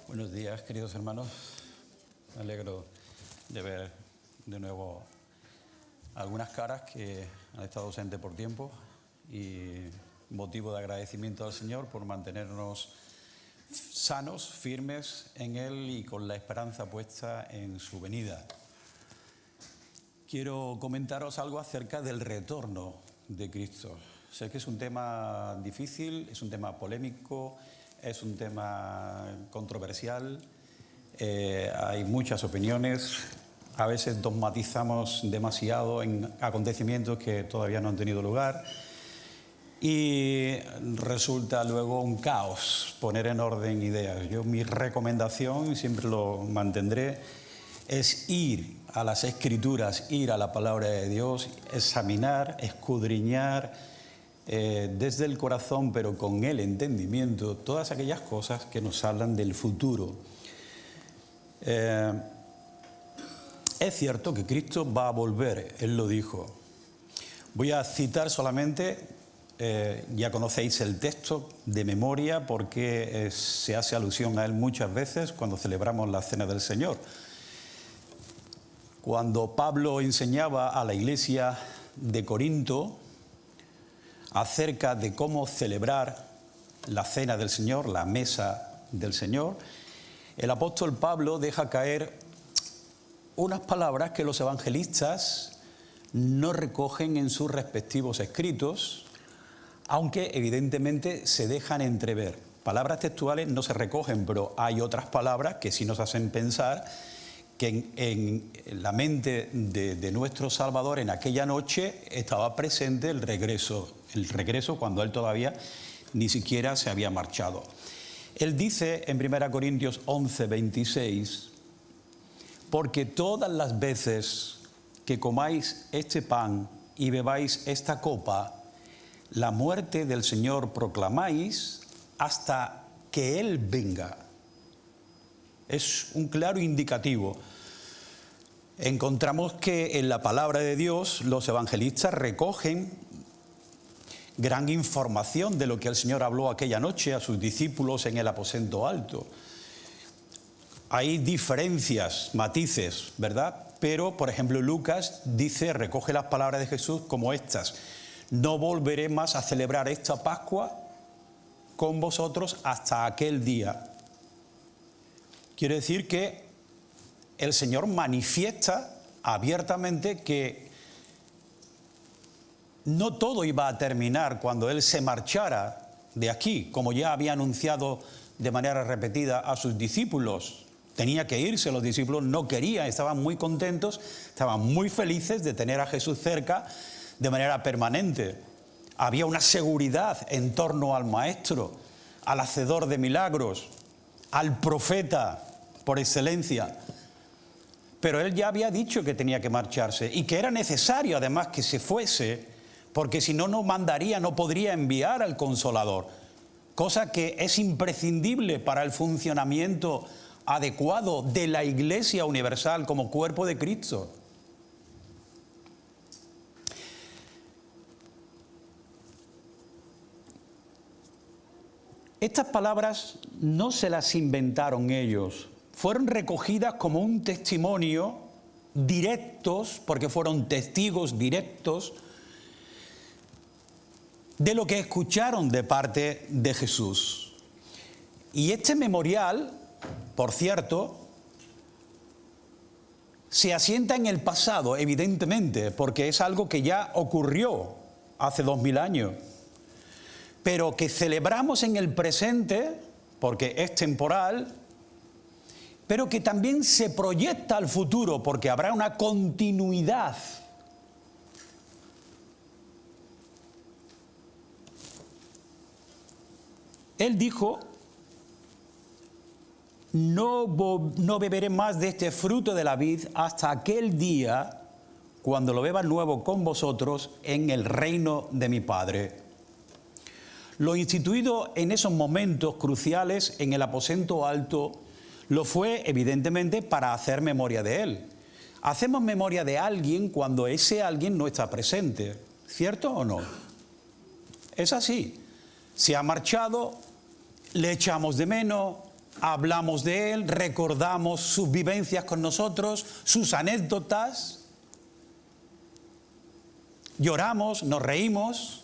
Buenos días, queridos hermanos. Me alegro de ver de nuevo algunas caras que han estado ausentes por tiempo y motivo de agradecimiento al Señor por mantenernos sanos, firmes en Él y con la esperanza puesta en su venida. Quiero comentaros algo acerca del retorno de Cristo. Sé que es un tema difícil, es un tema polémico, es un tema controversial, hay muchas opiniones, a veces dogmatizamos demasiado en acontecimientos que todavía no han tenido lugar y resulta luego un caos poner en orden ideas. Mi recomendación, y siempre lo mantendré, es ir a las Escrituras, ir a la palabra de Dios, examinar, escudriñar, desde el corazón, pero con el entendimiento, todas aquellas cosas que nos hablan del futuro. Es cierto que Cristo va a volver, Él lo dijo. Voy a citar solamente, ya conocéis el texto de memoria porque se hace alusión a él muchas veces cuando celebramos la Cena del Señor. Cuando Pablo enseñaba a la iglesia de Corinto acerca de cómo celebrar la Cena del Señor, la Mesa del Señor, el apóstol Pablo deja caer unas palabras que los evangelistas no recogen en sus respectivos escritos, aunque evidentemente se dejan entrever. Palabras textuales no se recogen, pero hay otras palabras que sí nos hacen pensar que en la mente de nuestro Salvador en aquella noche estaba presente el regreso cuando Él todavía ni siquiera se había marchado. Él dice en 1 Corintios 11, 26, porque todas las veces que comáis este pan y bebáis esta copa, la muerte del Señor proclamáis hasta que Él venga. Es un claro indicativo. Encontramos que en la palabra de Dios los evangelistas recogen gran información de lo que el Señor habló aquella noche a sus discípulos en el aposento alto. Hay diferencias, matices, ¿verdad? Pero, por ejemplo, Lucas recoge las palabras de Jesús como estas: no volveré más a celebrar esta Pascua con vosotros hasta aquel día. Quiere decir que el Señor manifiesta abiertamente que no todo iba a terminar cuando Él se marchara de aquí, como ya había anunciado de manera repetida a sus discípulos. Tenía que irse, los discípulos no querían, estaban muy contentos, estaban muy felices de tener a Jesús cerca de manera permanente. Había una seguridad en torno al Maestro, al hacedor de milagros, al profeta por excelencia. Pero Él ya había dicho que tenía que marcharse y que era necesario además que se fuese, porque si no, no mandaría, no podría enviar al Consolador, cosa que es imprescindible para el funcionamiento adecuado de la Iglesia universal como cuerpo de Cristo. Estas palabras no se las inventaron ellos, fueron recogidas como un testimonio directos, porque fueron testigos directos de lo que escucharon de parte de Jesús. Y este memorial, por cierto, se asienta en el pasado, evidentemente, porque es algo que ya ocurrió hace 2000 años, pero que celebramos en el presente, porque es temporal, pero que también se proyecta al futuro, porque habrá una continuidad. Él dijo: no beberé más de este fruto de la vid hasta aquel día cuando lo beba nuevo con vosotros en el reino de mi Padre. Lo instituido en esos momentos cruciales en el aposento alto lo fue evidentemente para hacer memoria de Él. Hacemos memoria de alguien cuando ese alguien no está presente, ¿cierto o no? Es así. Se ha marchado, le echamos de menos, hablamos de Él, recordamos sus vivencias con nosotros, sus anécdotas, lloramos, nos reímos,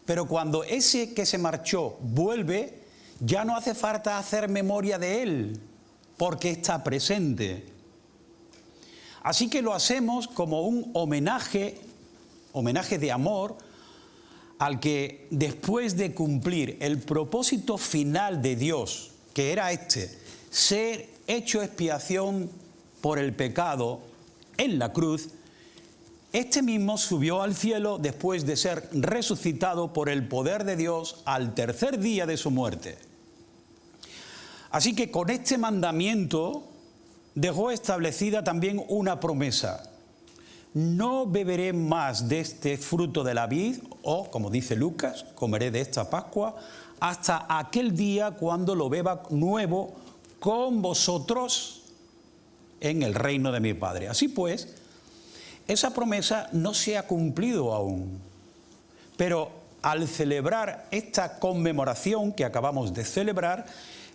pero cuando ese que se marchó vuelve, ya no hace falta hacer memoria de Él, porque está presente. Así que lo hacemos como un homenaje de amor al que, después de cumplir el propósito final de Dios, que era ser hecho expiación por el pecado en la cruz, mismo subió al cielo después de ser resucitado por el poder de Dios al tercer día de su muerte. Así que con este mandamiento dejó establecida también una promesa: no beberé más de este fruto de la vid, o, como dice Lucas, comeré de esta Pascua, hasta aquel día cuando lo beba nuevo con vosotros en el reino de mi Padre. Así pues, esa promesa no se ha cumplido aún, pero al celebrar esta conmemoración que acabamos de celebrar,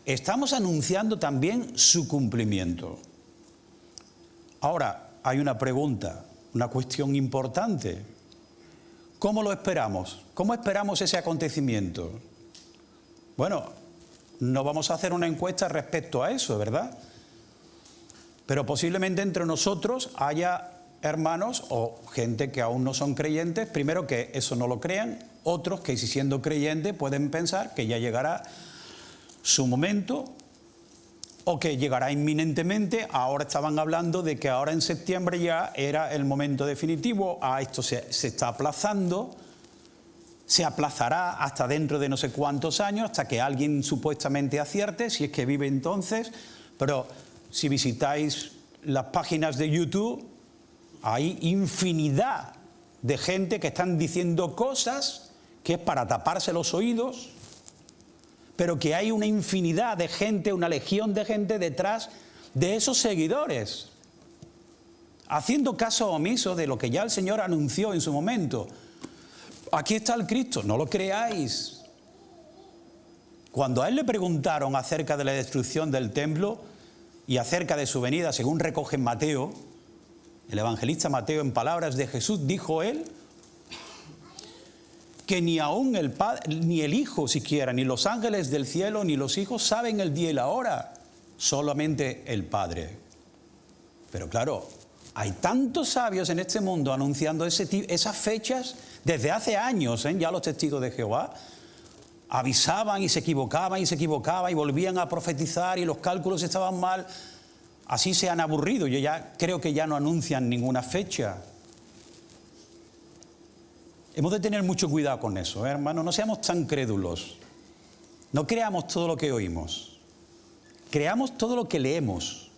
estamos anunciando también su cumplimiento. Ahora, hay una pregunta, una cuestión importante. ¿Cómo lo esperamos? ¿Cómo esperamos ese acontecimiento? Bueno, no vamos a hacer una encuesta respecto a eso, ¿verdad? Pero posiblemente entre nosotros haya hermanos o gente que aún no son creyentes, primero que eso no lo crean, otros que si siendo creyentes pueden pensar que ya llegará su momento o que llegará inminentemente. Ahora estaban hablando de que ahora en septiembre ya era el momento definitivo, esto se está aplazando, se aplazará hasta dentro de no sé cuántos años, hasta que alguien supuestamente acierte, si es que vive entonces. Pero si visitáis las páginas de YouTube, hay infinidad de gente que están diciendo cosas que es para taparse los oídos, pero que hay una infinidad de gente, una legión de gente detrás de esos seguidores, haciendo caso omiso de lo que ya el Señor anunció en su momento. Aquí está el Cristo, no lo creáis. Cuando a Él le preguntaron acerca de la destrucción del templo y acerca de su venida, según recoge Mateo, el evangelista Mateo, en palabras de Jesús, dijo Él que ni aún el Padre, ni el Hijo siquiera, ni los ángeles del cielo, ni los hijos saben el día y la hora, solamente el Padre. Pero claro, hay tantos sabios en este mundo anunciando esas fechas desde hace años, ya los testigos de Jehová avisaban y se equivocaban y volvían a profetizar y los cálculos estaban mal. Así se han aburrido, yo ya creo que ya no anuncian ninguna fecha. Hemos de tener mucho cuidado con eso, hermano, no seamos tan crédulos. No creamos todo lo que oímos, creamos todo lo que leemos.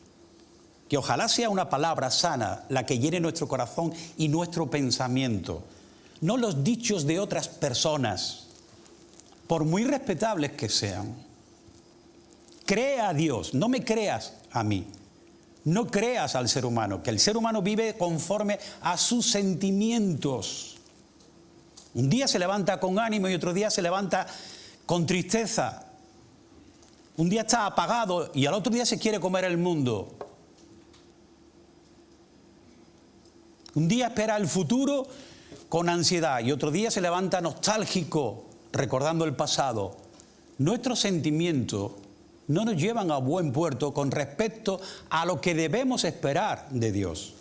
Que ojalá sea una palabra sana la que llene nuestro corazón y nuestro pensamiento, no los dichos de otras personas, por muy respetables que sean. Crea a Dios, no me creas a mí. No creas al ser humano, que el ser humano vive conforme a sus sentimientos. Un día se levanta con ánimo y otro día se levanta con tristeza. Un día está apagado y al otro día se quiere comer el mundo. Un día espera el futuro con ansiedad y otro día se levanta nostálgico, recordando el pasado. Nuestros sentimientos no nos llevan a buen puerto con respecto a lo que debemos esperar de Dios.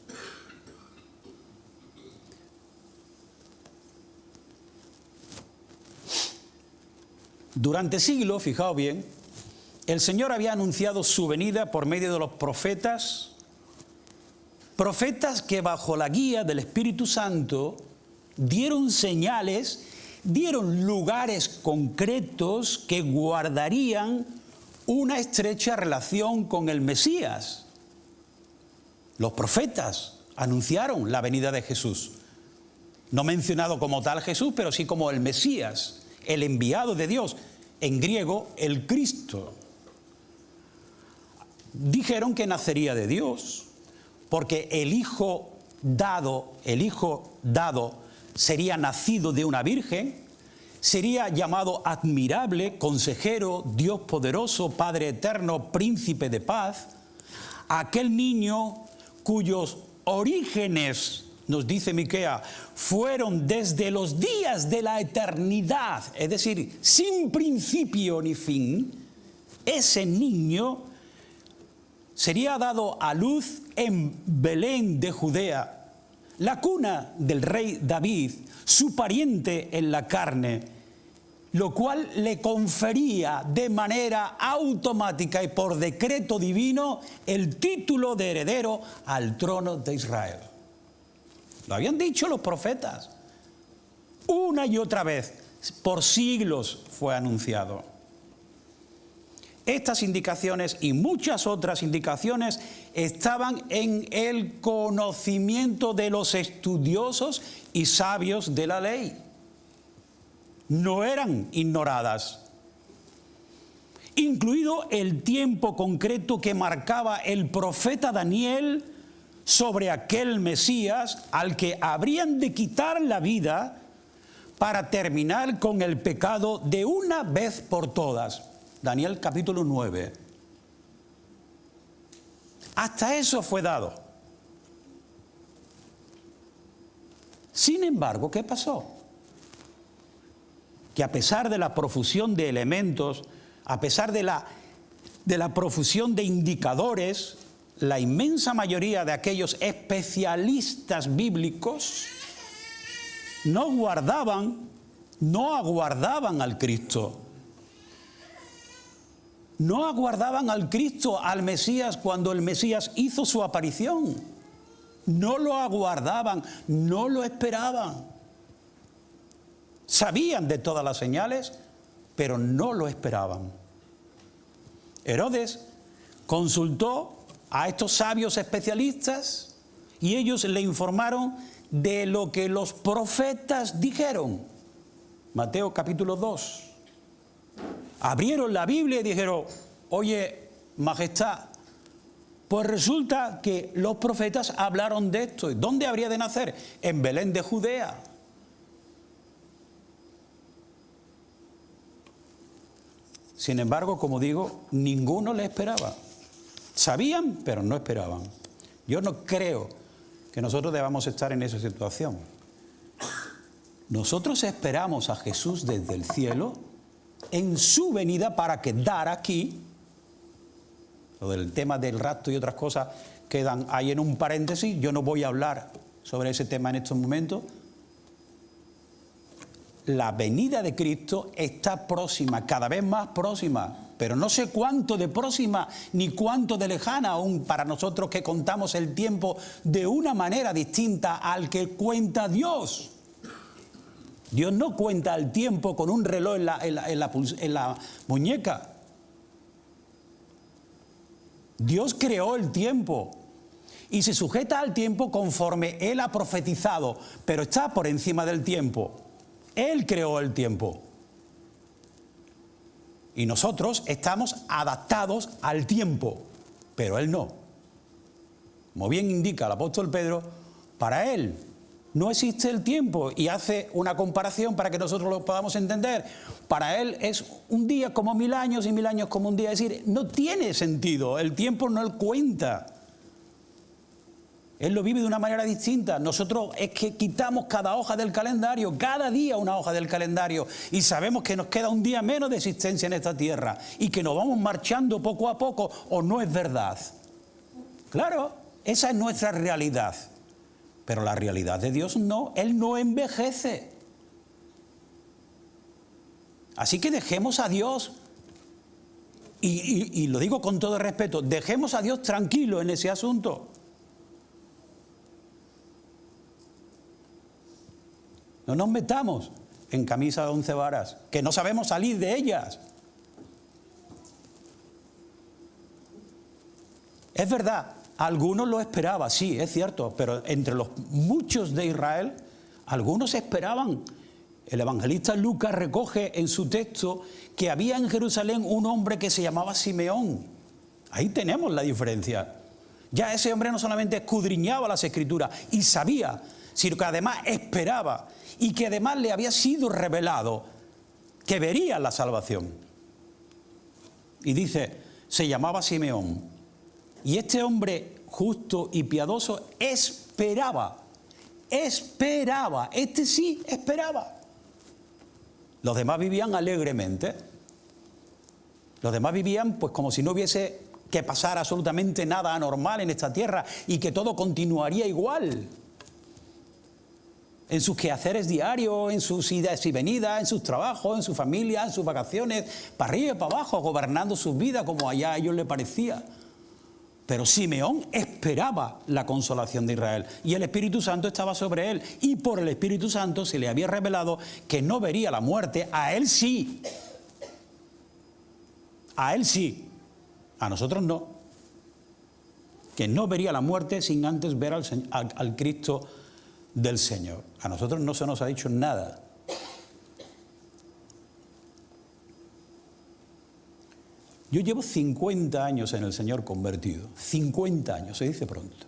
Durante siglos, fijaos bien, el Señor había anunciado su venida por medio de los profetas que bajo la guía del Espíritu Santo dieron señales, dieron lugares concretos que guardarían una estrecha relación con el Mesías. Los profetas anunciaron la venida de Jesús. No mencionado como tal Jesús, pero sí como el Mesías, el enviado de Dios, en griego, el Cristo. Dijeron que nacería de Dios, porque el hijo dado sería nacido de una virgen, sería llamado admirable, consejero, Dios poderoso, Padre eterno, príncipe de paz. Aquel niño cuyos orígenes, nos dice Miqueas, fueron desde los días de la eternidad, es decir, sin principio ni fin, ese niño sería dado a luz en Belén de Judea, la cuna del rey David, su pariente en la carne, lo cual le confería de manera automática y por decreto divino el título de heredero al trono de Israel. Lo habían dicho los profetas. Una y otra vez, por siglos fue anunciado. Estas indicaciones y muchas otras indicaciones estaban en el conocimiento de los estudiosos y sabios de la ley. No eran ignoradas. Incluido el tiempo concreto que marcaba el profeta Daniel sobre aquel Mesías al que habrían de quitar la vida para terminar con el pecado de una vez por todas. Daniel capítulo 9. Hasta eso fue dado. Sin embargo, ¿qué pasó? Que a pesar de la profusión de elementos, a pesar de la profusión de indicadores, la inmensa mayoría de aquellos especialistas bíblicos no aguardaban al Cristo. No aguardaban al Cristo, al Mesías, cuando el Mesías hizo su aparición. No lo aguardaban, no lo esperaban. Sabían de todas las señales, pero no lo esperaban. Herodes consultó a estos sabios especialistas y ellos le informaron de lo que los profetas dijeron. Mateo capítulo 2. Abrieron la Biblia y dijeron: oye, majestad, pues resulta que los profetas hablaron de esto. ¿Dónde habría de nacer? En Belén de Judea. Sin embargo, como digo, ninguno le esperaba. Sabían, pero no esperaban. Yo no creo que nosotros debamos estar en esa situación. Nosotros esperamos a Jesús desde el cielo en su venida para quedar aquí. Lo del tema del rapto y otras cosas quedan ahí en un paréntesis. Yo no voy a hablar sobre ese tema en estos momentos. La venida de Cristo está próxima, cada vez más próxima, pero no sé cuánto de próxima ni cuánto de lejana aún para nosotros que contamos el tiempo de una manera distinta al que cuenta Dios. Dios no cuenta el tiempo con un reloj en la muñeca. Dios creó el tiempo y se sujeta al tiempo conforme Él ha profetizado, pero está por encima del tiempo. Él creó el tiempo. Y nosotros estamos adaptados al tiempo, pero Él no. Como bien indica el apóstol Pedro, para Él no existe el tiempo, y hace una comparación para que nosotros lo podamos entender. Para Él es un día como 1000 años y 1000 años como un día. Es decir, no tiene sentido, el tiempo no Él cuenta. Él lo vive de una manera distinta. Nosotros es que quitamos cada hoja del calendario, cada día una hoja del calendario, y sabemos que nos queda un día menos de existencia en esta tierra y que nos vamos marchando poco a poco, ¿o no es verdad? Claro, esa es nuestra realidad. Pero la realidad de Dios no, Él no envejece. Así que dejemos a Dios, y lo digo con todo respeto, dejemos a Dios tranquilo en ese asunto. No nos metamos en camisa de 11 varas, que no sabemos salir de ellas. Es verdad, algunos lo esperaban, sí, es cierto, pero entre los muchos de Israel, algunos esperaban. El evangelista Lucas recoge en su texto que había en Jerusalén un hombre que se llamaba Simeón. Ahí tenemos la diferencia. Ya ese hombre no solamente escudriñaba las Escrituras y sabía, sino que además esperaba, y que además le había sido revelado que vería la salvación. Y dice, se llamaba Simeón. Y este hombre justo y piadoso esperaba, este sí esperaba. Los demás vivían alegremente. Los demás vivían pues como si no hubiese que pasar absolutamente nada anormal en esta tierra y que todo continuaría igual. En sus quehaceres diarios, en sus idas y venidas, en sus trabajos, en su familia, en sus vacaciones, para arriba y para abajo, gobernando sus vidas como allá a ellos les parecía. Pero Simeón esperaba la consolación de Israel y el Espíritu Santo estaba sobre él. Y por el Espíritu Santo se le había revelado que no vería la muerte, a él sí. A él sí, a nosotros no. Que no vería la muerte sin antes ver al Cristo del Señor. A nosotros no se nos ha dicho nada. Yo llevo 50 años en el Señor convertido. 50 años, se dice pronto.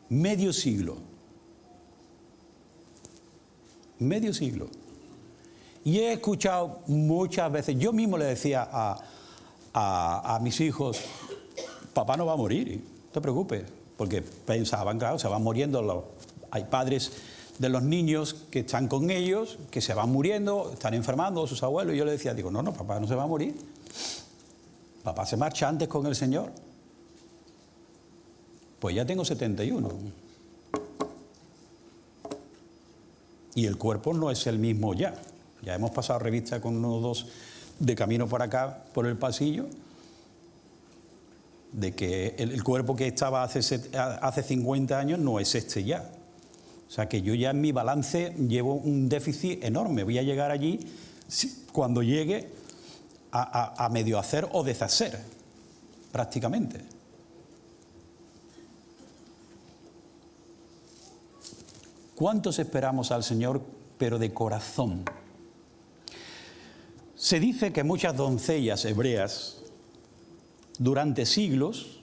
Medio siglo. Medio siglo. Y he escuchado muchas veces, yo mismo le decía a mis hijos, papá no va a morir, no te preocupes, porque pensaban, claro, se van muriendo hay padres de los niños que están con ellos, que se van muriendo, están enfermando, sus abuelos, y yo le decía, digo, no, papá no se va a morir, papá se marcha antes con el Señor. Pues ya tengo 71. Y el cuerpo no es el mismo ya. Ya hemos pasado revista con unos dos de camino por acá, por el pasillo, de que el cuerpo que estaba hace 50 años no es este ya. O sea que yo ya en mi balance llevo un déficit enorme. Voy a llegar allí, cuando llegue, a medio hacer o deshacer, prácticamente. ¿Cuántos esperamos al Señor, pero de corazón? Se dice que muchas doncellas hebreas, durante siglos,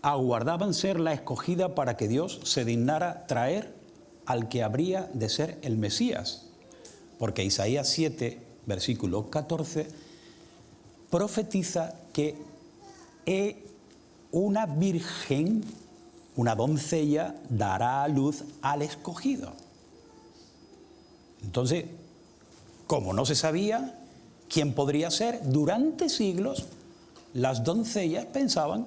aguardaban ser la escogida para que Dios se dignara traer al que habría de ser el Mesías. Porque Isaías 7, versículo 14, profetiza que una virgen, una doncella, dará a luz al escogido. Entonces, como no se sabía quién podría ser, durante siglos las doncellas pensaban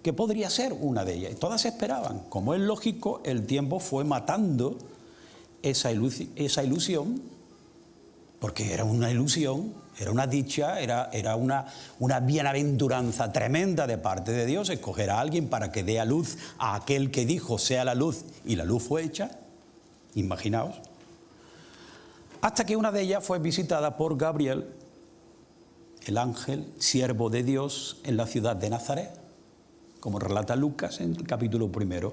que podría ser una de ellas. Y todas esperaban. Como es lógico, el tiempo fue matando esa ilusión, porque era una ilusión, era una dicha, era una bienaventuranza tremenda de parte de Dios, escoger a alguien para que dé a luz a aquel que dijo sea la luz, y la luz fue hecha. Imaginaos. Hasta que una de ellas fue visitada por Gabriel, el ángel, siervo de Dios, en la ciudad de Nazaret, como relata Lucas en el capítulo 1.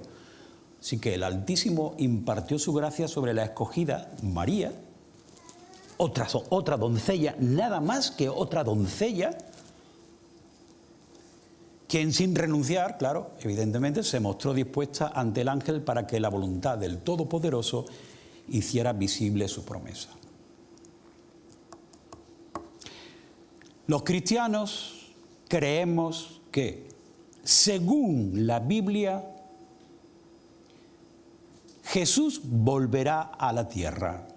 Así que el Altísimo impartió su gracia sobre la escogida, María, otra doncella, nada más que otra doncella, quien sin renunciar, claro, evidentemente, se mostró dispuesta ante el ángel para que la voluntad del Todopoderoso hiciera visible su promesa. Los cristianos creemos que, según la Biblia, Jesús volverá a la tierra.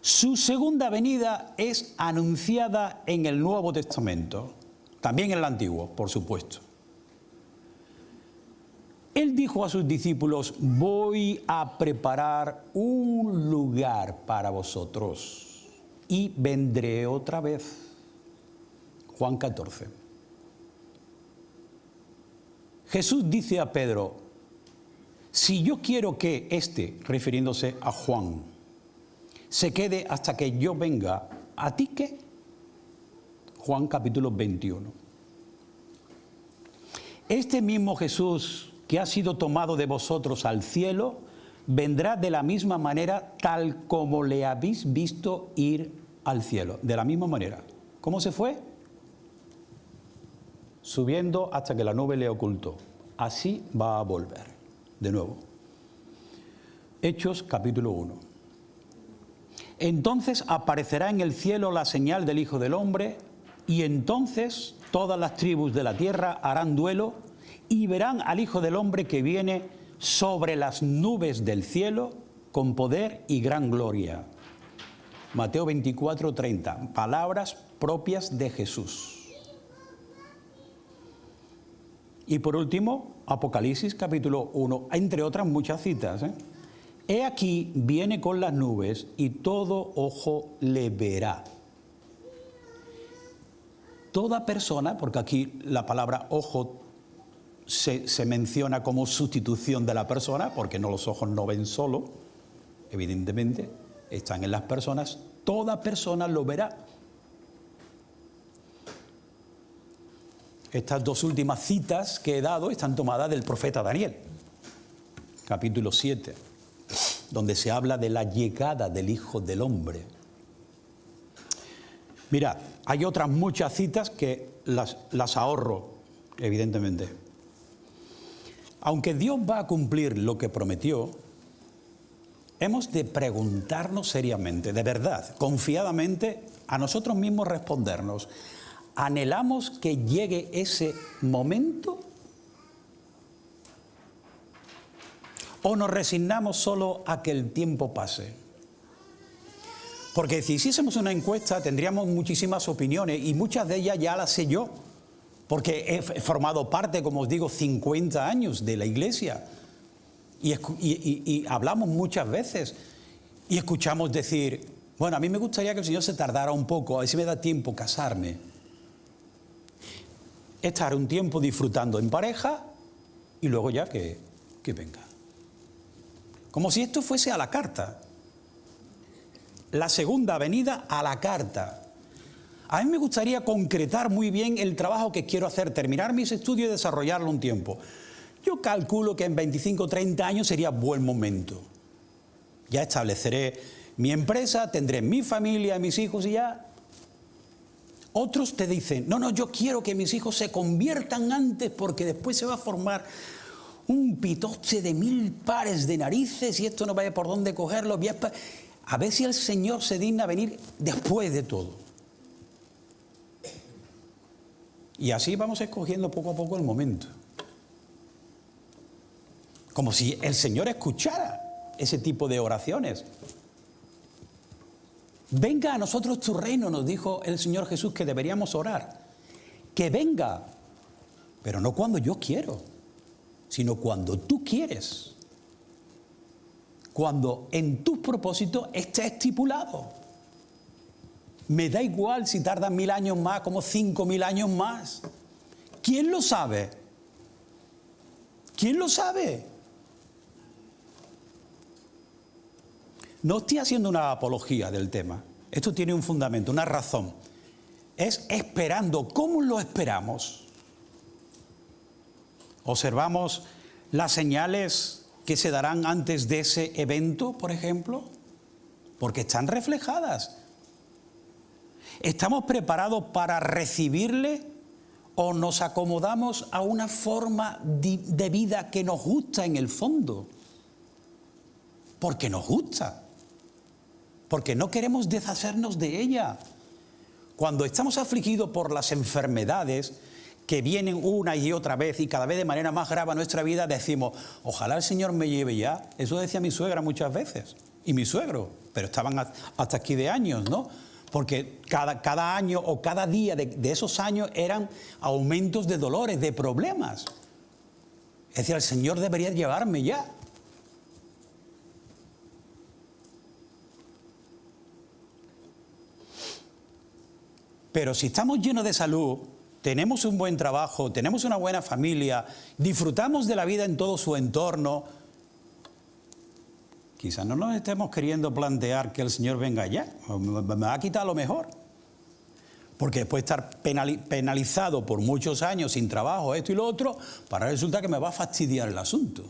Su segunda venida es anunciada en el Nuevo Testamento, también en el Antiguo, por supuesto. Él dijo a sus discípulos, voy a preparar un lugar para vosotros y vendré otra vez. Juan 14. Jesús dice a Pedro, si yo quiero que refiriéndose a Juan, se quede hasta que yo venga, ¿a ti qué? Juan capítulo 21. Este mismo Jesús que ha sido tomado de vosotros al cielo, vendrá de la misma manera tal como le habéis visto ir al cielo. De la misma manera. ¿Cómo se fue? Subiendo hasta que la nube le ocultó. Así va a volver. De nuevo. Hechos capítulo 1. Entonces aparecerá en el cielo la señal del Hijo del Hombre, y entonces todas las tribus de la tierra harán duelo y verán al Hijo del Hombre que viene sobre las nubes del cielo con poder y gran gloria. Mateo 24:30, palabras propias de Jesús. Y por último, Apocalipsis capítulo 1, entre otras muchas citas. He aquí, viene con las nubes y todo ojo le verá. Toda persona, porque aquí la palabra ojo se menciona como sustitución de la persona, porque no, los ojos no ven solo, evidentemente, están en las personas, toda persona lo verá. Estas dos últimas citas que he dado están tomadas del profeta Daniel, capítulo 7, donde se habla de la llegada del Hijo del Hombre. Mirad, hay otras muchas citas que las ahorro, evidentemente. Aunque Dios va a cumplir lo que prometió, hemos de preguntarnos seriamente, de verdad, confiadamente, a nosotros mismos respondernos: ¿anhelamos que llegue ese momento? ¿O nos resignamos solo a que el tiempo pase? Porque si hiciésemos una encuesta tendríamos muchísimas opiniones y muchas de ellas ya las sé yo, porque he formado parte, como os digo, 50 años de la Iglesia y hablamos muchas veces y escuchamos decir: bueno, a mí me gustaría que el Señor se tardara un poco, a ver si me da tiempo casarme. Estar un tiempo disfrutando en pareja y luego ya que venga. Como si esto fuese a la carta. La segunda venida a la carta. A mí me gustaría concretar muy bien el trabajo que quiero hacer, terminar mis estudios y desarrollarlo un tiempo. Yo calculo que en 25 o 30 años sería buen momento. Ya estableceré mi empresa, tendré mi familia, mis hijos y ya. Otros te dicen: no, yo quiero que mis hijos se conviertan antes porque después se va a formar un pitoche de 1000 pares de narices y esto no vaya por dónde cogerlo. A ver si el Señor se digna venir después de todo. Y así vamos escogiendo poco a poco el momento. Como si el Señor escuchara ese tipo de oraciones. Venga a nosotros tu reino, nos dijo el Señor Jesús que deberíamos orar. Que venga, pero no cuando yo quiero, sino cuando tú quieres. Cuando en tus propósitos esté estipulado. Me da igual si tardan 1000 años más, como 5000 años más. ¿Quién lo sabe? ¿Quién lo sabe? No estoy haciendo una apología del tema. Esto tiene un fundamento, una razón. Es esperando. ¿Cómo lo esperamos? Observamos las señales que se darán antes de ese evento, por ejemplo, porque están reflejadas. ¿Estamos preparados para recibirle o nos acomodamos a una forma de vida que nos gusta en el fondo? Porque nos gusta, porque no queremos deshacernos de ella. Cuando estamos afligidos por las enfermedades que vienen una y otra vez y cada vez de manera más grave a nuestra vida, decimos: ojalá el Señor me lleve ya. Eso decía mi suegra muchas veces, y mi suegro, pero estaban hasta aquí de años, ¿no? Porque cada año o cada día de esos años eran aumentos de dolores, de problemas. Es decir, el Señor debería llevarme ya. Pero si estamos llenos de salud, tenemos un buen trabajo, tenemos una buena familia, disfrutamos de la vida en todo su entorno, quizás no nos estemos queriendo plantear que el Señor venga ya, me va a quitar lo mejor. Porque después de estar penalizado por muchos años sin trabajo, esto y lo otro, para resulta que me va a fastidiar el asunto.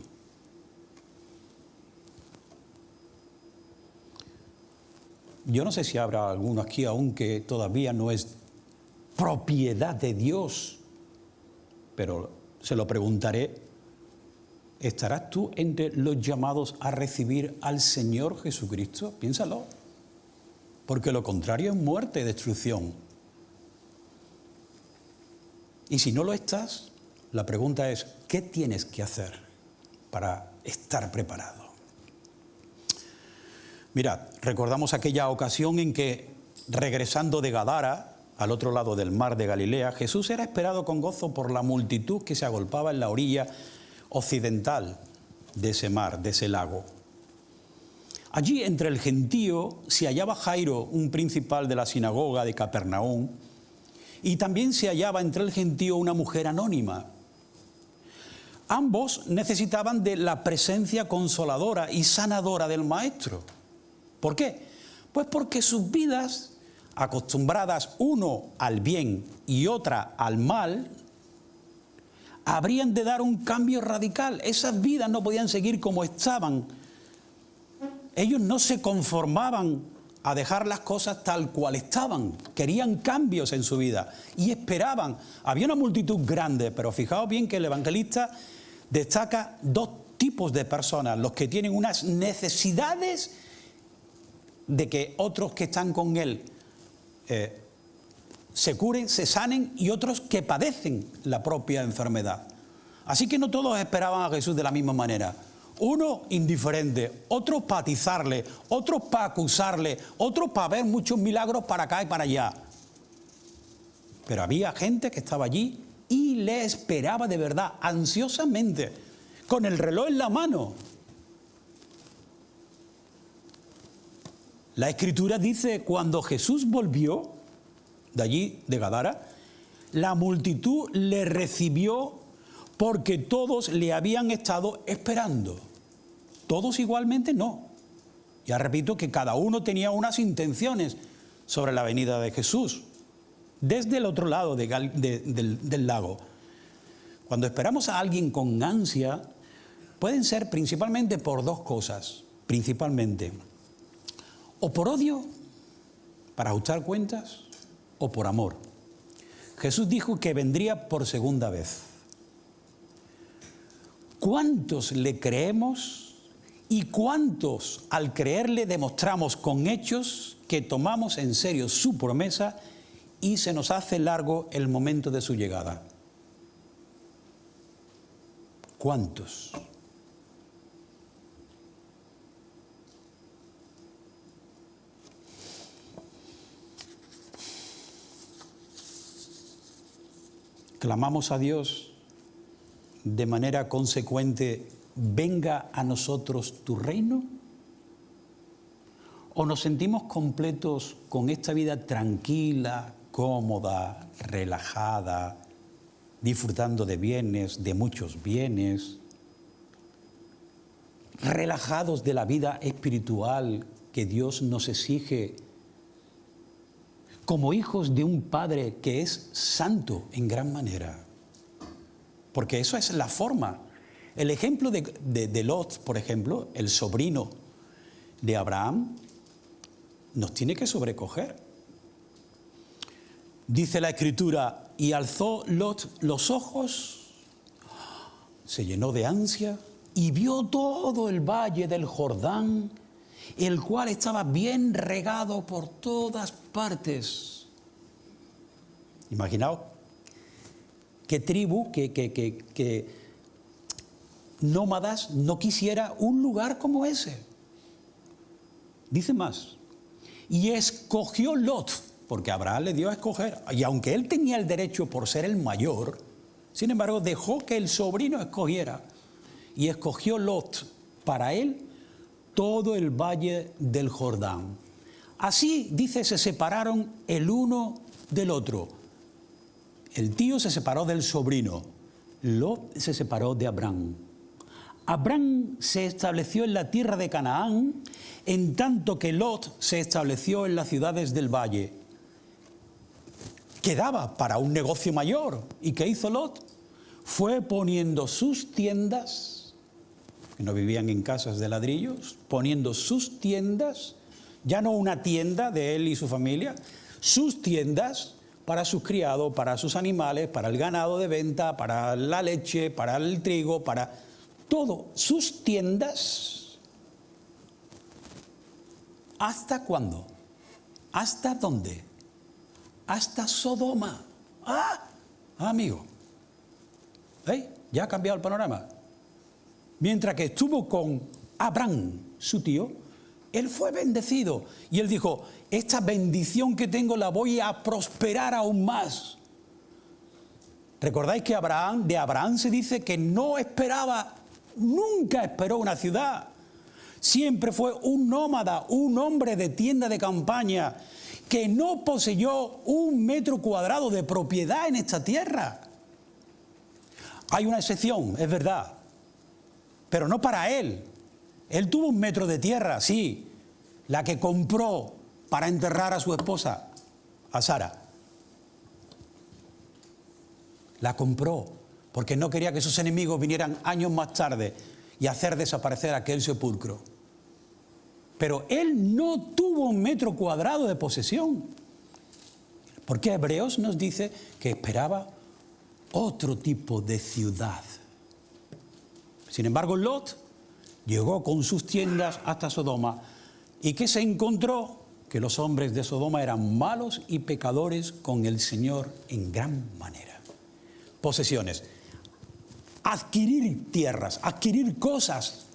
Yo no sé si habrá alguno aquí aún que todavía no es propiedad de Dios, pero se lo preguntaré: ¿estarás tú entre los llamados a recibir al Señor Jesucristo? Piénsalo. porque lo contrario es muerte, destrucción. Y si no lo estás, la pregunta es, ¿qué tienes que hacer para estar preparado? Mirad, recordamos aquella ocasión en que, regresando de Gadara, al otro lado del mar de Galilea, Jesús era esperado con gozo por la multitud que se agolpaba en la orilla occidental de ese mar, de ese lago. Allí, entre el gentío, se hallaba Jairo, un principal de la sinagoga de Capernaum, y también se hallaba entre el gentío una mujer anónima. Ambos necesitaban de la presencia consoladora y sanadora del Maestro. ¿Por qué? Pues porque sus vidas, acostumbradas uno al bien y otra al mal, habrían de dar un cambio radical. Esas vidas no podían seguir como estaban. Ellos no se conformaban a dejar las cosas tal cual estaban. Querían cambios en su vida y esperaban. Había una multitud grande, pero fijaos bien que el evangelista destaca dos tipos de personas: los que tienen unas necesidades de que otros que están con él se curen, se sanen, y otros que padecen la propia enfermedad. Así que no todos esperaban a Jesús de la misma manera. Uno indiferente, otros para atizarle, otros para acusarle, otros para ver muchos milagros para acá y para allá. Pero había gente que estaba allí y le esperaba de verdad, ansiosamente, con el reloj en la mano. La Escritura dice, cuando Jesús volvió de allí, de Gadara, la multitud le recibió porque todos le habían estado esperando. Todos igualmente no. Ya repito que cada uno tenía unas intenciones sobre la venida de Jesús, desde el otro lado del lago. Cuando esperamos a alguien con ansia, pueden ser principalmente por dos cosas, principalmente. O por odio, para ajustar cuentas, o por amor. Jesús dijo que vendría por segunda vez. ¿Cuántos le creemos y cuántos al creerle demostramos con hechos que tomamos en serio su promesa y se nos hace largo el momento de su llegada? ¿Cuántos? ¿Clamamos a Dios de manera consecuente, venga a nosotros tu reino? ¿O nos sentimos completos con esta vida tranquila, cómoda, relajada, disfrutando de bienes, de muchos bienes, relajados de la vida espiritual que Dios nos exige, como hijos de un Padre que es santo en gran manera? Porque eso es la forma. El ejemplo de Lot, por ejemplo, el sobrino de Abraham, nos tiene que sobrecoger. Dice la Escritura, y alzó Lot los ojos, se llenó de ansia y vio todo el valle del Jordán, el cual estaba bien regado por todas partes. Imaginaos qué tribu, qué nómadas no quisiera un lugar como ese. Dice más, y escogió Lot, porque Abraham le dio a escoger, y aunque él tenía el derecho por ser el mayor, sin embargo dejó que el sobrino escogiera, y escogió Lot para él todo el valle del Jordán. Así, dice, se separaron el uno del otro. El tío se separó del sobrino, Lot se separó de Abraham. Abraham se estableció en la tierra de Canaán, en tanto que Lot se estableció en las ciudades del valle. Quedaba para un negocio mayor. ¿Y qué hizo Lot? Fue poniendo sus tiendas, que no vivían en casas de ladrillos, poniendo sus tiendas, ya no una tienda de él y su familia, sus tiendas para sus criados, para sus animales, para el ganado de venta, para la leche, para el trigo, para todo, sus tiendas. ¿Hasta cuándo? ¿Hasta dónde? Hasta Sodoma. Amigo. Ya ha cambiado el panorama. Mientras que estuvo con Abraham, su tío, él fue bendecido. Y él dijo, esta bendición que tengo la voy a prosperar aún más. ¿Recordáis que de Abraham se dice que no esperaba, nunca esperó una ciudad? Siempre fue un nómada, un hombre de tienda de campaña, que no poseyó 1 metro cuadrado de propiedad en esta tierra. Hay una excepción, es verdad, pero no para él. Él tuvo 1 metro de tierra, sí, la que compró para enterrar a su esposa, a Sara. La compró porque no quería que sus enemigos vinieran años más tarde y hacer desaparecer aquel sepulcro. Pero él no tuvo 1 metro cuadrado de posesión, porque Hebreos nos dice que esperaba otro tipo de ciudad. Sin embargo, Lot llegó con sus tiendas hasta Sodoma. ¿Y qué se encontró? Que los hombres de Sodoma eran malos y pecadores con el Señor en gran manera. Posesiones. Adquirir tierras, adquirir cosas,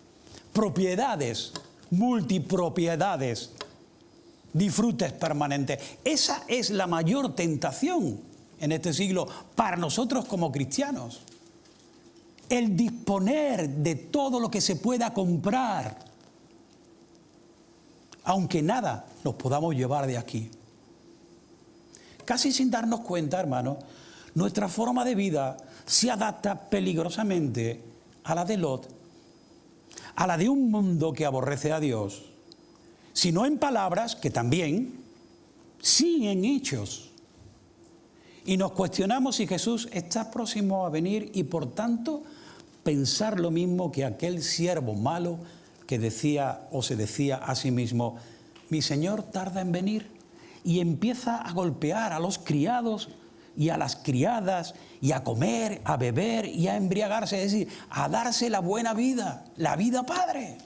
propiedades, multipropiedades, disfrutes permanentes. Esa es la mayor tentación en este siglo para nosotros como cristianos. El disponer de todo lo que se pueda comprar, aunque nada nos podamos llevar de aquí. Casi sin darnos cuenta, hermanos, nuestra forma de vida se adapta peligrosamente a la de Lot, a la de un mundo que aborrece a Dios, si no en palabras, que también, sí en hechos. Y nos cuestionamos si Jesús está próximo a venir y por tanto pensar lo mismo que aquel siervo malo que decía o se decía a sí mismo, mi Señor tarda en venir, y empieza a golpear a los criados y a las criadas y a comer, a beber y a embriagarse, es decir, a darse la buena vida, la vida padre.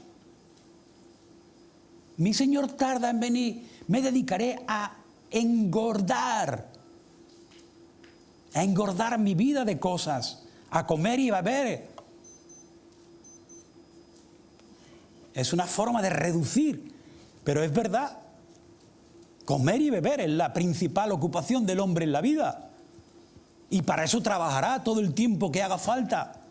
Mi Señor tarda en venir, me dedicaré a engordar mi vida de cosas, a comer y beber. Es una forma de reducir, pero es verdad. Comer y beber es la principal ocupación del hombre en la vida. Y para eso trabajará todo el tiempo que haga falta.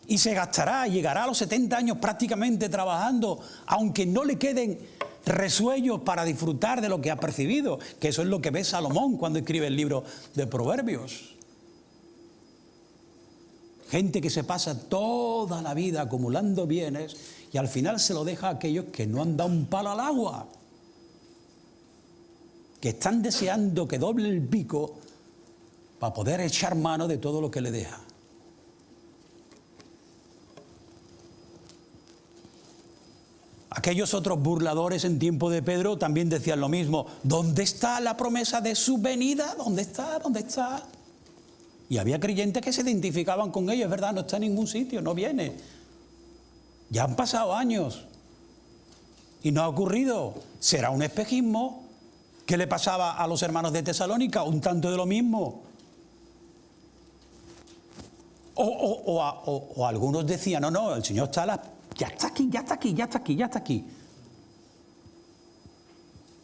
Y se gastará, llegará a los 70 años prácticamente trabajando, aunque no le queden resuellos para disfrutar de lo que ha percibido, que eso es lo que ve Salomón cuando escribe el libro de Proverbios. Gente que se pasa toda la vida acumulando bienes y al final se lo deja a aquellos que no han dado un palo al agua, que están deseando que doble el pico para poder echar mano de todo lo que le deja. Aquellos otros burladores en tiempo de Pedro también decían lo mismo. ¿Dónde está la promesa de su venida? ¿Dónde está? ¿Dónde está? Y había creyentes que se identificaban con ellos, es verdad, no está en ningún sitio, no viene. Ya han pasado años y no ha ocurrido. ¿Será un espejismo? ¿Qué le pasaba a los hermanos de Tesalónica? Un tanto de lo mismo. O algunos decían, no, el Señor ya está aquí, ya está aquí, ya está aquí, ya está aquí.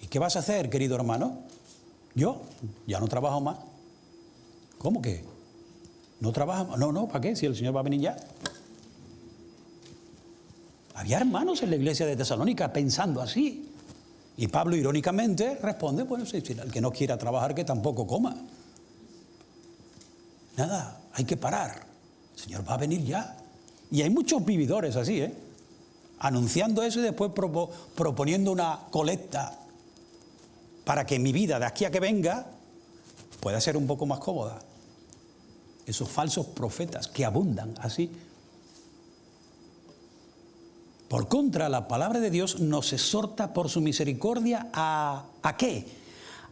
¿Y qué vas a hacer, querido hermano? Yo ya no trabajo más. ¿Cómo que? ¿No trabajas más? No, ¿para qué? Si el Señor va a venir ya. Había hermanos en la iglesia de Tesalónica pensando así. Y Pablo irónicamente responde, bueno, si el que no quiera trabajar que tampoco coma. Nada, hay que parar. El Señor va a venir ya. Y hay muchos vividores así, anunciando eso y después proponiendo una colecta para que mi vida de aquí a que venga pueda ser un poco más cómoda. Esos falsos profetas que abundan así. Por contra, la palabra de Dios nos exhorta por su misericordia ¿a qué?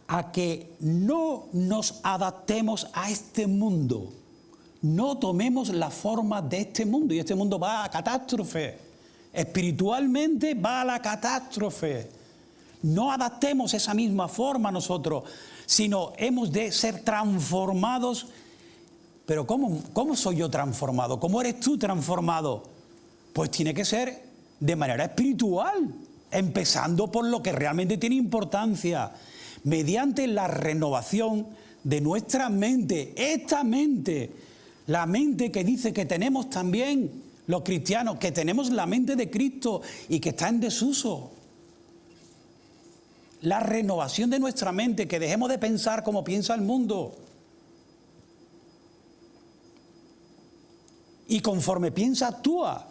A que no nos adaptemos a este mundo. No tomemos la forma de este mundo. Y este mundo va a catástrofe. Espiritualmente va a la catástrofe. no adaptemos esa misma forma nosotros, sino hemos de ser transformados. Pero ¿cómo soy yo transformado? ¿Cómo eres tú transformado? Pues tiene que ser de manera espiritual, empezando por lo que realmente tiene importancia, mediante la renovación de nuestra mente, esta mente, la mente que dice que tenemos también los cristianos, que tenemos la mente de Cristo y que está en desuso. La renovación de nuestra mente, que dejemos de pensar como piensa el mundo. Y conforme piensa, actúa.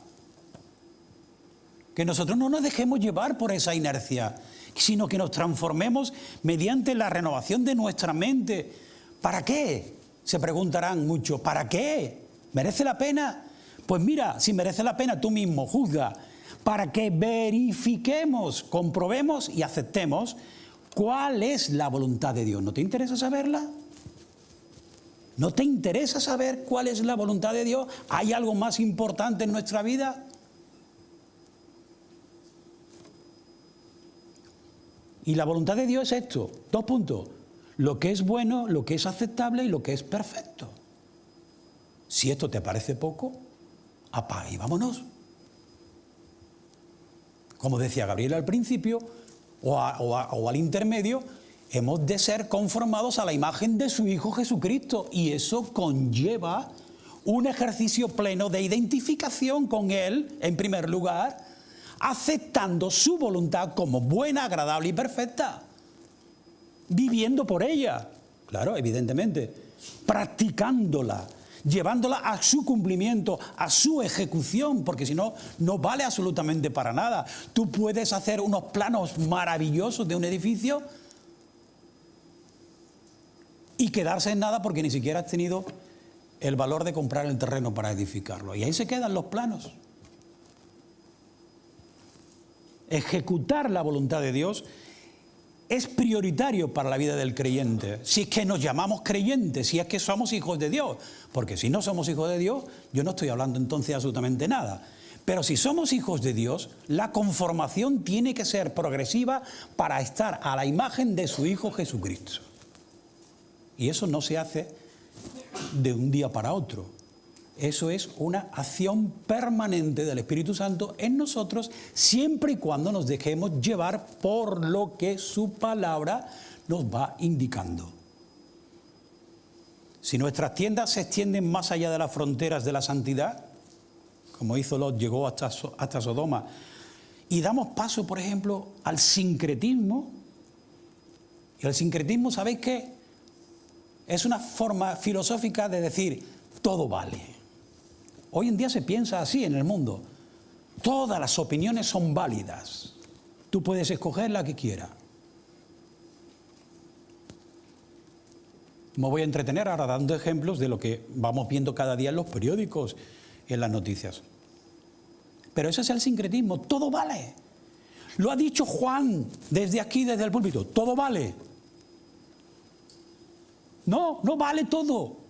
Que nosotros no nos dejemos llevar por esa inercia, sino que nos transformemos mediante la renovación de nuestra mente. ¿Para qué? Se preguntarán muchos. ¿Para qué? ¿Merece la pena? Pues mira, si merece la pena, tú mismo juzga. Para que verifiquemos, comprobemos y aceptemos cuál es la voluntad de Dios. ¿No te interesa saberla? ¿No te interesa saber cuál es la voluntad de Dios? ¿Hay algo más importante en nuestra vida? Y la voluntad de Dios es esto, 2 puntos. Lo que es bueno, lo que es aceptable y lo que es perfecto. Si esto te parece poco, apaga y vámonos. Como decía Gabriel al principio, o al intermedio, hemos de ser conformados a la imagen de su Hijo Jesucristo, y eso conlleva un ejercicio pleno de identificación con Él, en primer lugar, aceptando su voluntad como buena, agradable y perfecta, viviendo por ella, claro, evidentemente, practicándola, llevándola a su cumplimiento, a su ejecución, porque si no, no vale absolutamente para nada. Tú puedes hacer unos planos maravillosos de un edificio y quedarse en nada porque ni siquiera has tenido el valor de comprar el terreno para edificarlo. Y ahí se quedan los planos. Ejecutar la voluntad de Dios es prioritario para la vida del creyente, si es que nos llamamos creyentes, si es que somos hijos de Dios, porque si no somos hijos de Dios, yo no estoy hablando entonces absolutamente nada. Pero si somos hijos de Dios, la conformación tiene que ser progresiva para estar a la imagen de su Hijo Jesucristo. Y eso no se hace de un día para otro. Eso es una acción permanente del Espíritu Santo en nosotros, siempre y cuando nos dejemos llevar por lo que su palabra nos va indicando. Si nuestras tiendas se extienden más allá de las fronteras de la santidad, como hizo Lot, llegó hasta Sodoma, y damos paso, por ejemplo, al sincretismo, y el sincretismo, ¿sabéis qué? Es una forma filosófica de decir, todo vale. Hoy en día se piensa así en el mundo. Todas las opiniones son válidas. Tú puedes escoger la que quieras. Me voy a entretener ahora dando ejemplos de lo que vamos viendo cada día en los periódicos, en las noticias. Pero ese es el sincretismo. Todo vale. Lo ha dicho Juan desde aquí, desde el púlpito. Todo vale. No, no vale todo.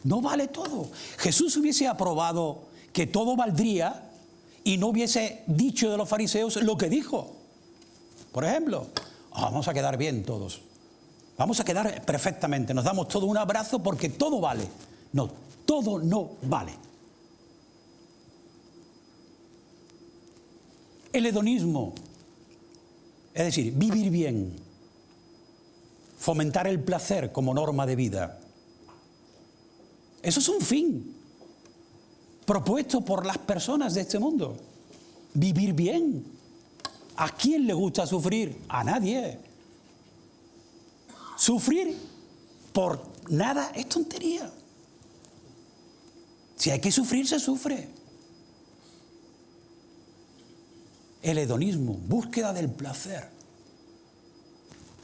No vale todo. Jesús hubiese aprobado que todo valdría y no hubiese dicho de los fariseos lo que dijo. Por ejemplo, vamos a quedar bien todos. Vamos a quedar perfectamente. Nos damos todo un abrazo porque todo vale. No, todo no vale. El hedonismo, es decir, vivir bien, fomentar el placer como norma de vida. Eso es un fin propuesto por las personas de este mundo. Vivir bien. ¿A quién le gusta sufrir? A nadie. Sufrir por nada es tontería. Si hay que sufrir, se sufre. El hedonismo, búsqueda del placer,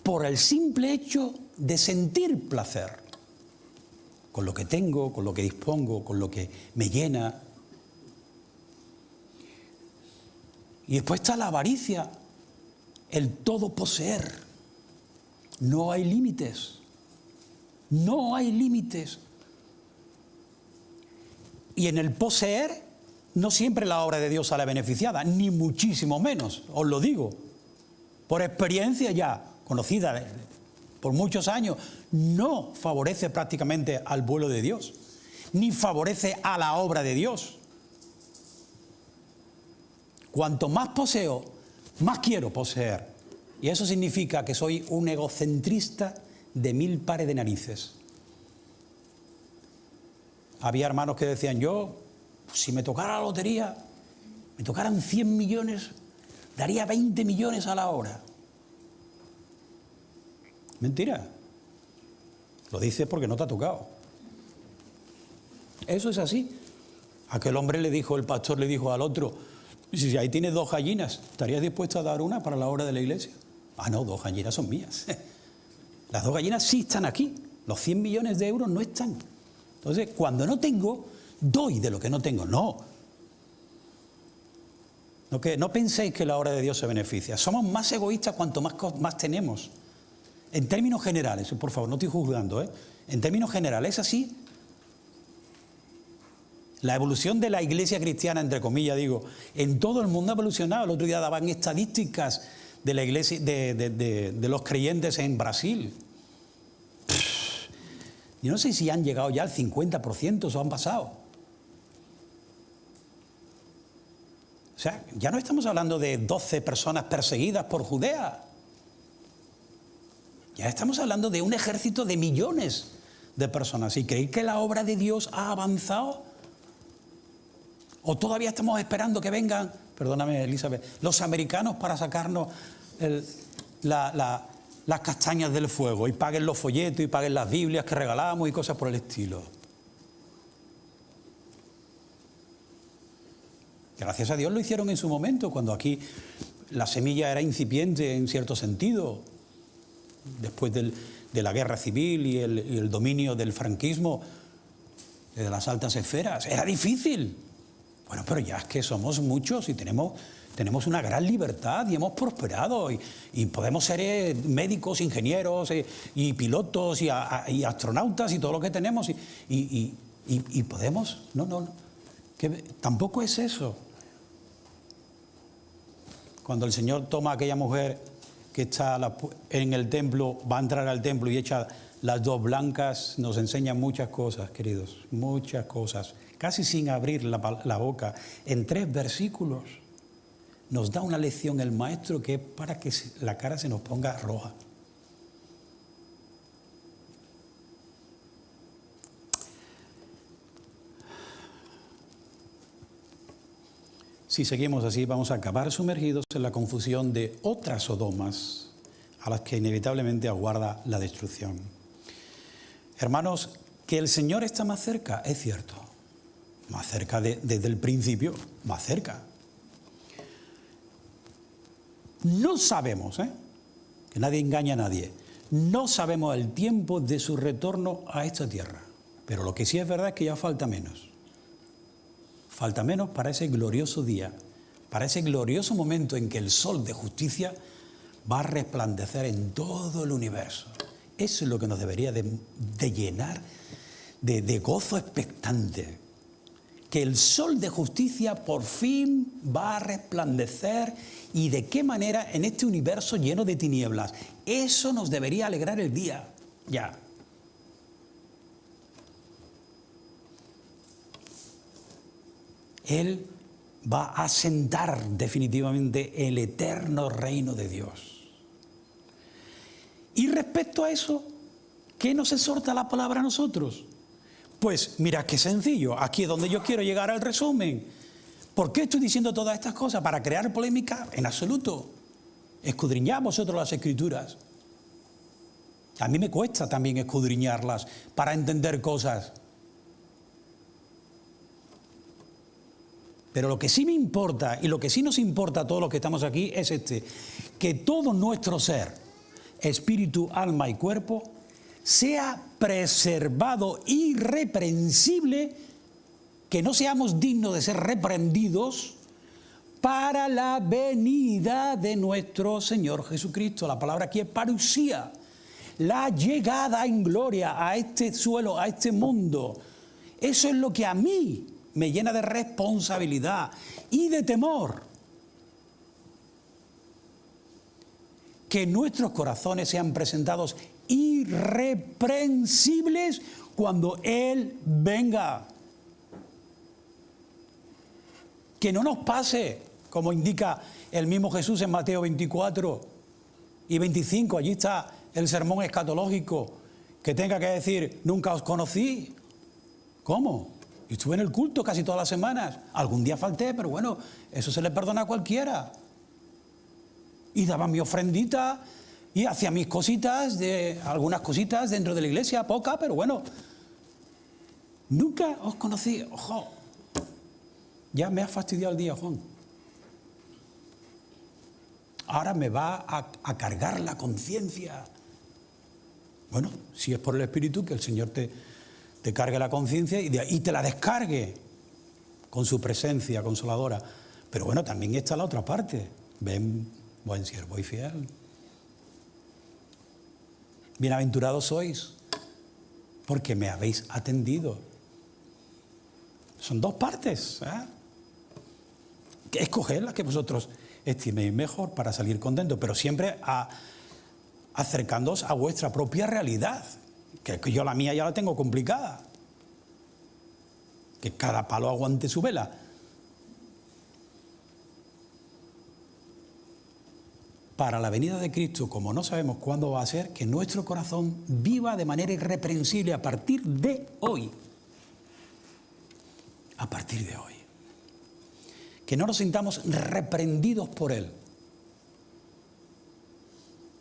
por el simple hecho de sentir placer. Con lo que tengo, con lo que dispongo, con lo que me llena. Y después está la avaricia, el todo poseer. No hay límites. No hay límites. Y en el poseer No siempre la obra de Dios sale beneficiada, ni muchísimo menos, os lo digo. Por experiencia ya conocida por muchos años, no favorece prácticamente al pueblo de Dios, ni favorece a la obra de Dios. Cuanto más poseo, más quiero poseer. Y eso significa que soy un egocentrista de 1000 pares de narices. Había hermanos que decían, yo, si me tocara la lotería, me tocaran 100 millones, daría 20 millones a la hora. Mentira. Lo dices porque no te ha tocado. Eso es así. Aquel hombre le dijo, el pastor le dijo al otro, si ahí tienes 2 gallinas, ¿estarías dispuesto a dar una para la obra de la iglesia? Ah, no, 2 gallinas son mías. Las 2 gallinas sí están aquí. Los 100 millones de euros no están. Entonces, cuando no tengo, doy de lo que no tengo. No. No penséis que la obra de Dios se beneficia. Somos más egoístas cuanto más tenemos. En términos generales, por favor, no estoy juzgando, ¿eh? En términos generales, ¿es así? La evolución de la iglesia cristiana, entre comillas, digo, en todo el mundo ha evolucionado. El otro día daban estadísticas de la iglesia, de los creyentes en Brasil. Yo no sé si han llegado ya al 50% o han pasado. O sea, ya no estamos hablando de 12 personas perseguidas por Judea. Ya estamos hablando de un ejército de millones de personas. ¿Y creéis que la obra de Dios ha avanzado? ¿O todavía estamos esperando que vengan, perdóname Elizabeth, los americanos para sacarnos las castañas del fuego y paguen los folletos y paguen las Biblias que regalamos y cosas por el estilo? Gracias a Dios lo hicieron en su momento, cuando aquí la semilla era incipiente en cierto sentido. Después de la guerra civil y el dominio del franquismo, de las altas esferas, era difícil. Bueno, pero ya es que somos muchos y tenemos una gran libertad y hemos prosperado y podemos ser médicos, ingenieros y pilotos y astronautas y todo lo que tenemos y podemos... No, que tampoco es eso. Cuando el Señor toma a aquella mujer que está en el templo, va a entrar al templo y echa las 2 blancas, nos enseña muchas cosas, queridos, muchas cosas. Casi sin abrir la boca, en 3 versículos, nos da una lección el maestro que es para que la cara se nos ponga roja. Si seguimos así, vamos a acabar sumergidos en la confusión de otras Sodomas a las que inevitablemente aguarda la destrucción. Hermanos, que el Señor está más cerca, es cierto. Más cerca desde el principio, más cerca. No sabemos, que nadie engaña a nadie, no sabemos el tiempo de su retorno a esta tierra. Pero lo que sí es verdad es que ya falta menos. Falta menos para ese glorioso día, para ese glorioso momento en que el sol de justicia va a resplandecer en todo el universo. Eso es lo que nos debería de llenar de gozo expectante. Que el sol de justicia por fin va a resplandecer, y de qué manera en este universo lleno de tinieblas. Eso nos debería alegrar el día, ya. Él va a asentar definitivamente el eterno reino de Dios. Y respecto a eso, ¿qué nos exhorta la palabra a nosotros? Pues mira qué sencillo, aquí es donde yo quiero llegar al resumen. ¿Por qué estoy diciendo todas estas cosas? ¿Para crear polémica? En absoluto. Escudriñad vosotros las Escrituras. A mí me cuesta también escudriñarlas para entender cosas. Pero lo que sí me importa y lo que sí nos importa a todos los que estamos aquí es que todo nuestro ser, espíritu, alma y cuerpo, sea preservado irreprensible, que no seamos dignos de ser reprendidos para la venida de nuestro Señor Jesucristo. La palabra aquí es parusía, la llegada en gloria a este suelo, a este mundo. Eso es lo que a mí me llena de responsabilidad y de temor. Que nuestros corazones sean presentados irreprensibles cuando Él venga. Que no nos pase, como indica el mismo Jesús en Mateo 24 y 25, allí está el sermón escatológico, que tenga que decir, nunca os conocí. ¿Cómo? Yo estuve en el culto casi todas las semanas, algún día falté, pero bueno, eso se le perdona a cualquiera. Y daba mi ofrendita y hacía mis cositas, algunas cositas dentro de la iglesia, poca, pero bueno. Nunca os conocí. Ojo, ya me ha fastidiado el día, Juan. Ahora me va a cargar la conciencia. Bueno, si es por el Espíritu, que el Señor te cargue la conciencia y te la descargue con su presencia consoladora. Pero bueno, también está la otra parte. Ven, buen siervo y fiel. Bienaventurados sois, porque me habéis atendido. Son dos partes, ¿eh? Escoged las que vosotros estiméis mejor para salir contentos, pero siempre acercándoos a vuestra propia realidad, que yo la mía ya la tengo complicada. Que cada palo aguante su vela. Para la venida de Cristo, como no sabemos cuándo va a ser, que nuestro corazón viva de manera irreprensible a partir de hoy. A partir de hoy. Que no nos sintamos reprendidos por Él,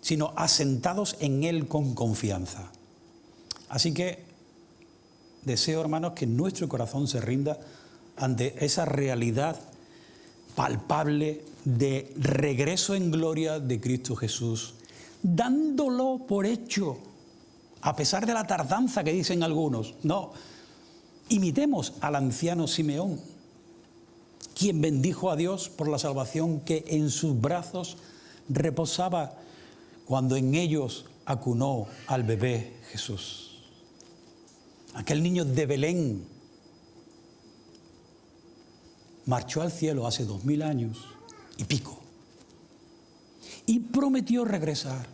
sino asentados en Él con confianza. Así que deseo, hermanos, que nuestro corazón se rinda ante esa realidad palpable de regreso en gloria de Cristo Jesús, dándolo por hecho, a pesar de la tardanza que dicen algunos. No, imitemos al anciano Simeón, quien bendijo a Dios por la salvación que en sus brazos reposaba cuando en ellos acunó al bebé Jesús. Aquel niño de Belén marchó al cielo hace 2000 años y pico y prometió regresar.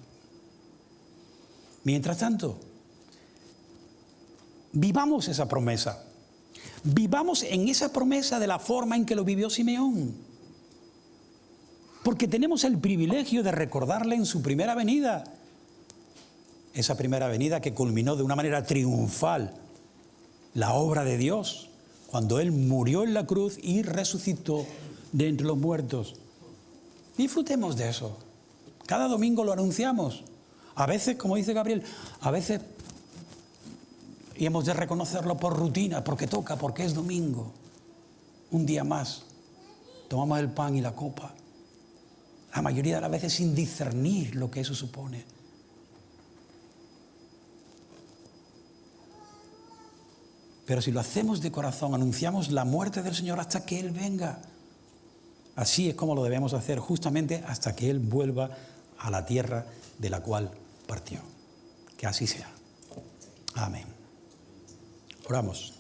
Mientras tanto, vivamos esa promesa. Vivamos en esa promesa de la forma en que lo vivió Simeón. Porque tenemos el privilegio de recordarle en su primera venida. Esa primera venida que culminó de una manera triunfal la obra de Dios, cuando Él murió en la cruz y resucitó de entre los muertos. Disfrutemos de eso. Cada domingo lo anunciamos. A veces, como dice Gabriel, a veces... Y hemos de reconocerlo por rutina, porque toca, porque es domingo. Un día más. Tomamos el pan y la copa. La mayoría de las veces sin discernir lo que eso supone. Pero si lo hacemos de corazón, anunciamos la muerte del Señor hasta que Él venga. Así es como lo debemos hacer, justamente hasta que Él vuelva a la tierra de la cual partió. Que así sea. Amén. Oramos.